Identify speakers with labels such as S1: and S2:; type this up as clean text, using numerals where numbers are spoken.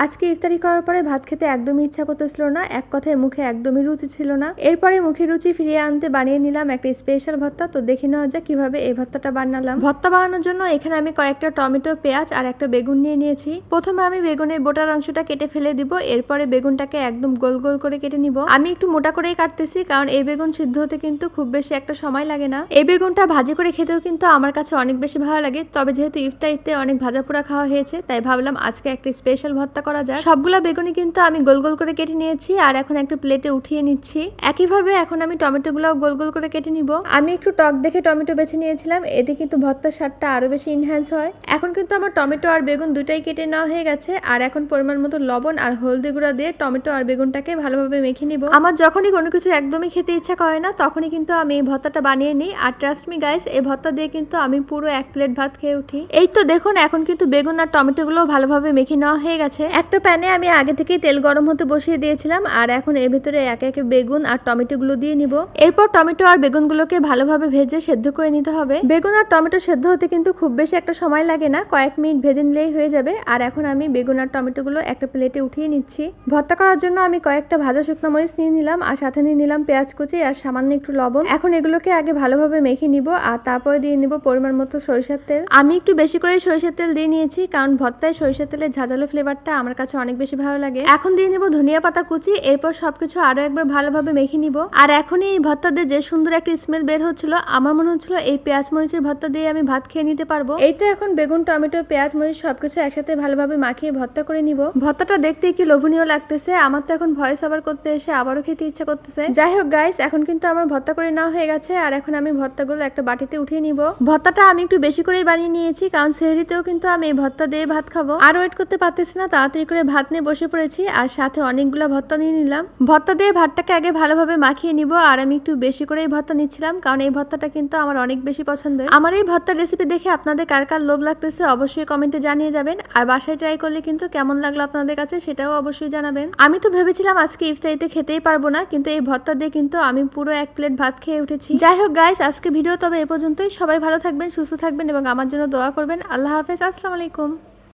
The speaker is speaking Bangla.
S1: আজকে ইফতারি করার পরে ভাত খেতে একদমই ইচ্ছা করতেছিল না, এক কথায় মুখে একদমই রুচি ছিল না। এরপরে মুখে রুচি ফিরিয়ে আনতে বানিয়ে নিলাম একটা স্পেশাল ভর্তা। তো দেখে নেওয়া যাক কিভাবে এই ভর্তাটা বানালাম। ভর্তা বানানোর জন্য এখানে আমি কয়েকটা টমেটো, পেঁয়াজ আর একটা বেগুন নিয়ে নিয়েছি। প্রথমে আমি বেগুনের বোটার অংশটা কেটে ফেলে দিব, এরপরে বেগুনটাকে একদম গোল গোল করে কেটে নিব। আমি একটু মোটা করেই কাটতেছি, কারণ এই বেগুন সিদ্ধ হতে কিন্তু খুব বেশি একটা সময় লাগে না। এই বেগুনটা ভাজি করে খেতেও কিন্তু আমার কাছে অনেক বেশি ভালো লাগে। তবে যেহেতু ইফতারিতে অনেক ভাজা পোড়া খাওয়া হয়েছে, তাই ভাবলাম আজকে একটা স্পেশাল ভর্তা করা যায়। সবগুলা বেগুনি কিন্তু আমি গোল গোল করে কেটে নিয়েছি আর এখন একটা প্লেটে উঠিয়ে নিচ্ছি। একইভাবে এখন আমি টমেটো গুলাও গোল গোল করে কেটে নিব। আমি একটু টক দেখে টমেটো বেছে নিয়েছিলাম, এতে কিন্তু ভর্তার স্বাদটা আরো বেশি ইনহ্যান্স হয়। এখন কিন্তু আমার টমেটো আর বেগুন দুটাই কেটে নেওয়া হয়ে গেছে, আর এখন পরিমাণ মতো লবণ আর হলদি গুঁড়া দিয়ে টমেটো আর বেগুনটাকে ভালোভাবে মেখে নিব। আমার যখনই কোনো কিছু একদমই খেতে ইচ্ছা করে না, তখনই কিন্তু আমি এই ভর্তাটা বানিয়ে নিই। আর ট্রাস্ট মি গাইস, এই ভর্তা দিয়ে কিন্তু আমি পুরো এক প্লেট ভাত খেয়ে উঠি। এই তো দেখুন, এখন কিন্তু বেগুন আর টমেটো গুলো ভালোভাবে মেখে নেওয়া হয়ে গেছে। একটা প্যানে আমি আগে থেকেই তেল গরম হতে বসিয়ে দিয়েছিলাম, আর এখন এর ভিতরে একে একে বেগুন আর টমেটো গুলো দিয়ে নিব। এরপর টমেটো আর বেগুন গুলোকে ভালোভাবে ভেজে সেদ্ধ করে নিতে হবে। বেগুন আর টমেটো সেদ্ধ হতে কিন্তু খুব বেশি একটা সময় লাগে না, কয়েক মিনিট ভেজে নিলেই হয়ে যাবে। আর এখন আমি বেগুন আর টমেটো গুলো একটা প্লেটে উঠিয়ে নিচ্ছি। ভর্তা করার জন্য আমি কয়েকটা ভাজা শুকনো মরিচ নিয়ে নিলাম, আর সাথে নিয়ে নিলাম পেঁয়াজ কুচি আর সামান্য একটু লবণ। এখন এগুলোকে আগে ভালোভাবে মেখে নিব, আর তারপরে দিয়ে নিব পরিমাণ মতো সরিষার তেল। আমি একটু বেশি করে সরিষার তেল দিয়ে নিয়েছি, কারণ ভর্তায় সরিষার তেলের ঝাঁঝালো ফ্লেভারটা আমার কাছে অনেক বেশি ভালো লাগে। এখন দিয়ে নিব ধনিয়া পাতা কুচি, এরপর সবকিছু আরো একবার ভালোভাবে মেখে নিব। আর এখনই এই ভর্তা দিয়ে যে সুন্দর একটা স্মেল বের হচ্ছিল, আমার মনে হচ্ছিল এই পেঁয়াজ মরিচের ভর্তা দিয়ে আমি ভাত খেয়ে নিতে পারবো। এই তো এখন বেগুন, টমেটো, পেঁয়াজ, মরিচ সবকিছু একসাথে ভালোভাবে মাখিয়ে ভর্তা করে নিব। ভর্তাটা দেখতে কি লোভনীয় লাগতেছে, আমার তো এখন ভয়েস ওভার করতে এসে আবারও খেতে ইচ্ছা করতেছে। যাই হোক গাইস, এখন কিন্তু আমার ভর্তা করে নেওয়া হয়ে গেছে, আর এখন আমি ভর্তাগুলো একটা বাটিতে উঠিয়ে নিব। ভর্তাটা আমি একটু বেশি করেই বানিয়ে নিয়েছি, কারণ সেহরিতেও কিন্তু আমি এই ভর্তা দিয়ে ভাত খাবো। আর ওয়েট করতে পারতেছি না, তাড়াতাড়ি করে ভাত নিয়ে বসে পড়েছি, আর সাথে অনেকগুলো ভর্তা নিয়ে নিলাম। ভর্তা দিয়ে ভাতটাকে আগে ভালোভাবে মাখিয়ে নিব, আর আমি একটু বেশি করেই ভর্তা নিচ্ছিলাম, কারণ এই ভর্তাটা কিন্তু আমার অনেক বেশি পছন্দের। আমার এই ভর্তার রেসিপি দেখে আপনাদের কার কার লোভ লাগতেছে অবশ্যই কমেন্টে জানিয়ে যাবেন, আর বাসায় ট্রাই করলে কিন্তু কেমন লাগলো আপনাদের কাছে সেটাও অবশ্যই জানাবেন। আমি তো ভেবেছিলাম আজকে ইফতারিতে খেতেই পারবো না, কিন্তু এই ভর্তা দিয়ে কিন্তু আমি পুরো এক প্লেট ভাত খেয়ে উঠেছি। যাই হোক গাইস, আজকে ভিডিও তবে এ পর্যন্তই। সবাই ভালো থাকবেন, সুস্থ থাকবেন এবং আমার জন্য দোয়া করবেন। আল্লাহ হাফেজ, আসসালামু আলাইকুম।